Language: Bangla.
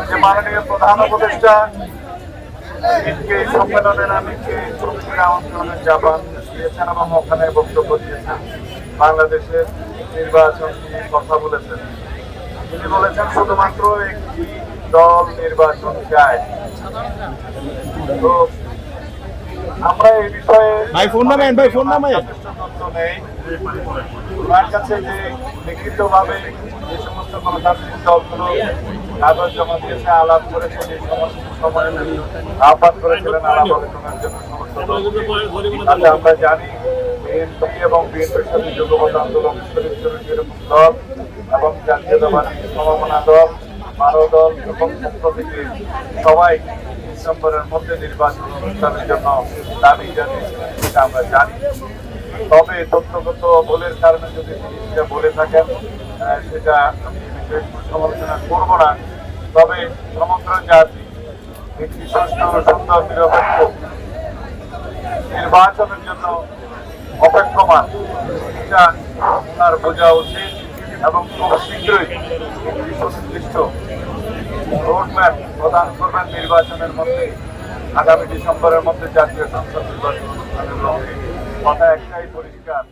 যে মাননীয় প্রধান উপদেষ্টা এই সম্মেলনের আমিকে চুক্তির আমন্ত্রণে জাপান দিয়েছেন এবং ওখানে বক্তব্য দিয়েছেন, বাংলাদেশের নির্বাচন নিয়ে কথা বলেছেন। তিনি বলেছেন শুধুমাত্র একটি দল নির্বাচন চায়। তো আমরা এই বিষয়ে যথেষ্ট তথ্য নেই। ওনার কাছে যে লিখিতভাবে যে সমস্ত গণতান্ত্রিক দলগুলো কাগজ জমা দিয়েছে, আলাপ করেছে, যে সমস্ত সময় আহ্বান করেছিলেন আলাপ আলোচনার জন্য সমস্ত তাতে আমরা জানি বিএনপি এবং বিএনপির সাথে যুগপৎ আন্দোলন এরকম দল এবং জাতীয়তাবাদী সমমনা দল, মানব দল এবং পক্ষ থেকে সবাই ডিসেম্বরের মধ্যে নির্বাচন অনুষ্ঠানের জন্য দাবি জানিয়েছিলেন, সেটা আমরা জানি। তবে তথ্যগত ভুলের কারণে যদি তিনি সেটা বলে থাকেন, সেটা আমি বিশেষ সমালোচনা করব না। তবে সমগ্র জাতি একটি সুষ্ঠু সুন্দর নিরপেক্ষ নির্বাচনের জন্য অপেক্ষমান, এটা ওনার বোঝা উচিত এবং খুব শীঘ্রই একটি সুনির্দিষ্ট রোডম্যাপ প্রদান করবেন নির্বাচনের মধ্যে। আগামী ডিসেম্বরের মধ্যে জাতীয় সংসদ নির্বাচন অনুষ্ঠানের লক্ষ্যে কথা একটাই পরিষ্কার।